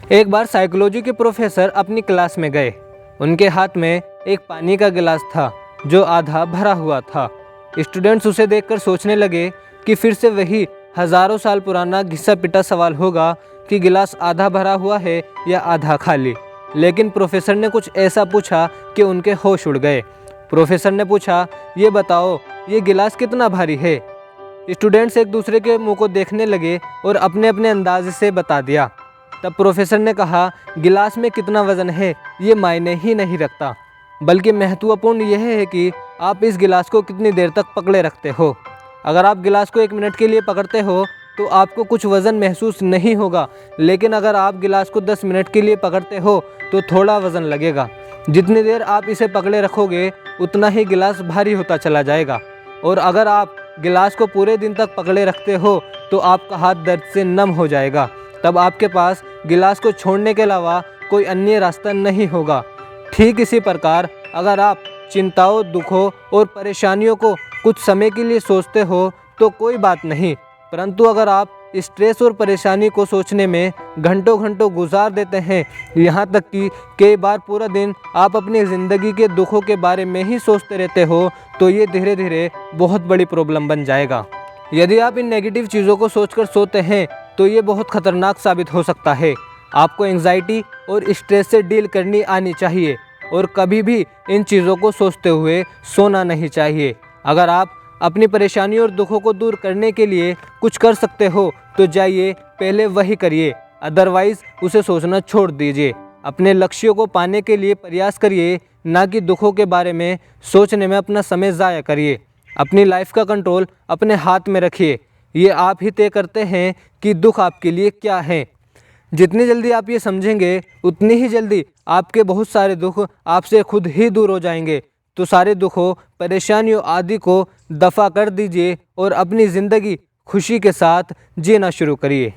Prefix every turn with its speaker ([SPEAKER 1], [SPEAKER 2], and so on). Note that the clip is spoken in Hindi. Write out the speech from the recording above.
[SPEAKER 1] एक बार साइकोलॉजी के प्रोफेसर अपनी क्लास में गए। उनके हाथ में एक पानी का गिलास था जो आधा भरा हुआ था। स्टूडेंट्स उसे देखकर सोचने लगे कि फिर से वही हजारों साल पुराना घिसा पिटा सवाल होगा कि गिलास आधा भरा हुआ है या आधा खाली। लेकिन प्रोफेसर ने कुछ ऐसा पूछा कि उनके होश उड़ गए। प्रोफेसर ने पूछा, ये बताओ ये गिलास कितना भारी है। स्टूडेंट्स एक दूसरे के मुंह को देखने लगे और अपने अपने अंदाज से बता दिया। तब प्रोफेसर ने कहा, गिलास में कितना वज़न है ये मायने ही नहीं रखता, बल्कि महत्वपूर्ण यह है कि आप इस गिलास को कितनी देर तक पकड़े रखते हो। अगर आप गिलास को 1 मिनट के लिए पकड़ते हो तो आपको कुछ वज़न महसूस नहीं होगा, लेकिन अगर आप गिलास को 10 मिनट के लिए पकड़ते हो तो थोड़ा वज़न लगेगा। जितनी देर आप इसे पकड़े रखोगे उतना ही गिलास भारी होता चला जाएगा। और अगर आप गिलास को पूरे दिन तक पकड़े रखते हो तो आपका हाथ दर्द से नम हो जाएगा। तब आपके पास गिलास को छोड़ने के अलावा कोई अन्य रास्ता नहीं होगा। ठीक इसी प्रकार अगर आप चिंताओं, दुखों और परेशानियों को कुछ समय के लिए सोचते हो तो कोई बात नहीं, परंतु अगर आप स्ट्रेस और परेशानी को सोचने में घंटों घंटों गुजार देते हैं, यहाँ तक कि कई बार पूरा दिन आप अपनी ज़िंदगी के दुखों के बारे में ही सोचते रहते हो, तो ये धीरे धीरे बहुत बड़ी प्रॉब्लम बन जाएगा। यदि आप इन नेगेटिव चीज़ों को सोचकर सोते हैं तो ये बहुत ख़तरनाक साबित हो सकता है। आपको एंग्जाइटी और स्ट्रेस से डील करनी आनी चाहिए और कभी भी इन चीज़ों को सोचते हुए सोना नहीं चाहिए। अगर आप अपनी परेशानी और दुखों को दूर करने के लिए कुछ कर सकते हो तो जाइए पहले वही करिए, अदरवाइज़ उसे सोचना छोड़ दीजिए। अपने लक्ष्यों को पाने के लिए प्रयास करिए, ना कि दुखों के बारे में सोचने में अपना समय ज़ाया करिए। अपनी लाइफ का कंट्रोल अपने हाथ में रखिए। ये आप ही तय करते हैं कि दुख आपके लिए क्या है। जितनी जल्दी आप ये समझेंगे उतनी ही जल्दी आपके बहुत सारे दुख आपसे खुद ही दूर हो जाएंगे। तो सारे दुखों, परेशानियों आदि को दफ़ा कर दीजिए और अपनी ज़िंदगी खुशी के साथ जीना शुरू करिए।